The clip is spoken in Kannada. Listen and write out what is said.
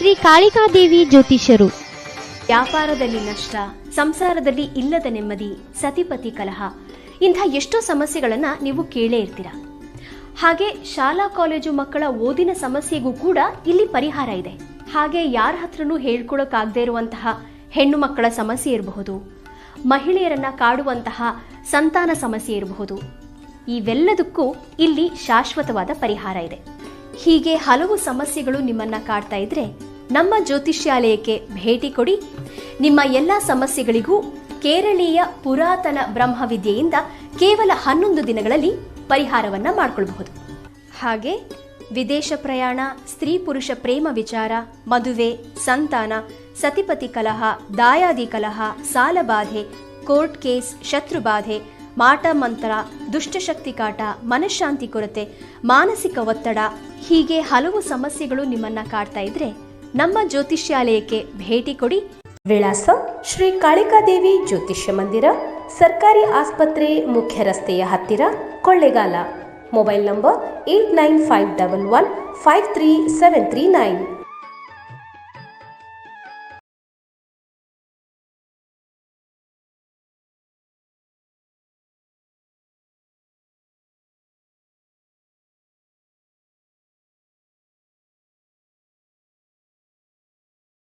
ಶ್ರೀ ಕಾಳಿಕಾದೇವಿ ಜ್ಯೋತಿಷ್ಯರು. ವ್ಯಾಪಾರದಲ್ಲಿ ನಷ್ಟ, ಸಂಸಾರದಲ್ಲಿ ಇಲ್ಲದ ನೆಮ್ಮದಿ, ಸತಿಪತಿ ಕಲಹ, ಇಂಥ ಎಷ್ಟೋ ಸಮಸ್ಯೆಗಳನ್ನು ನೀವು ಕೇಳೇ ಇರ್ತೀರ. ಹಾಗೆ ಶಾಲಾ ಕಾಲೇಜು ಮಕ್ಕಳ ಓದಿನ ಸಮಸ್ಯೆಗೂ ಕೂಡ ಇಲ್ಲಿ ಪರಿಹಾರ ಇದೆ. ಹಾಗೆ ಯಾರ ಹತ್ರನೂ ಹೇಳ್ಕೊಳಕ್ಕಾಗದೇ ಇರುವಂತಹ ಹೆಣ್ಣು ಮಕ್ಕಳ ಸಮಸ್ಯೆ ಇರಬಹುದು, ಮಹಿಳೆಯರನ್ನ ಕಾಡುವಂತಹ ಸಂತಾನ ಸಮಸ್ಯೆ ಇರಬಹುದು. ಇವೆಲ್ಲದಕ್ಕೂ ಇಲ್ಲಿ ಶಾಶ್ವತವಾದ ಪರಿಹಾರ ಇದೆ. ಹೀಗೆ ಹಲವು ಸಮಸ್ಯೆಗಳು ನಿಮ್ಮನ್ನ ಕಾಡ್ತಾ ಇದ್ರೆ ನಮ್ಮ ಜ್ಯೋತಿಷ್ಯಾಲಯಕ್ಕೆ ಭೇಟಿ ಕೊಡಿ. ನಿಮ್ಮ ಎಲ್ಲ ಸಮಸ್ಯೆಗಳಿಗೂ ಕೇರಳೀಯ ಪುರಾತನ ಬ್ರಹ್ಮವಿದ್ಯೆಯಿಂದ ಕೇವಲ 11 ದಿನಗಳಲ್ಲಿ ಪರಿಹಾರವನ್ನ ಮಾಡಿಕೊಳ್ಳಬಹುದು. ಹಾಗೆ ವಿದೇಶ ಪ್ರಯಾಣ, ಸ್ತ್ರೀ ಪುರುಷ ಪ್ರೇಮ ವಿಚಾರ, ಮದುವೆ, ಸಂತಾನ, ಸತಿಪತಿ ಕಲಹ, ದಾಯಾದಿ ಕಲಹ, ಸಾಲಬಾಧೆ, ಕೋರ್ಟ್ ಕೇಸ್, ಶತ್ರುಬಾಧೆ, ಮಾಟ ಮಂತ್ರ, ದುಷ್ಟಶಕ್ತಿ ಕಾಟ, ಮನಃಶಾಂತಿ ಕೊರತೆ, ಮಾನಸಿಕ ಒತ್ತಡ, ಹೀಗೆ ಹಲವು ಸಮಸ್ಯೆಗಳು ನಿಮ್ಮನ್ನ ಕಾಡ್ತಾ ಇದ್ರೆ ನಮ್ಮ ಜ್ಯೋತಿಷ್ಯಾಲಯಕ್ಕೆ ಭೇಟಿ ಕೊಡಿ. ವಿಳಾಸ: ಶ್ರೀ ಕಾಳಿಕಾದೇವಿ ಜ್ಯೋತಿಷ್ಯ ಮಂದಿರ, ಸರ್ಕಾರಿ ಆಸ್ಪತ್ರೆ, ಮುಖ್ಯ ರಸ್ತೆಯ ಹತ್ತಿರ, ಕೊಳ್ಳೇಗಾಲ. Mobile number 8951153739.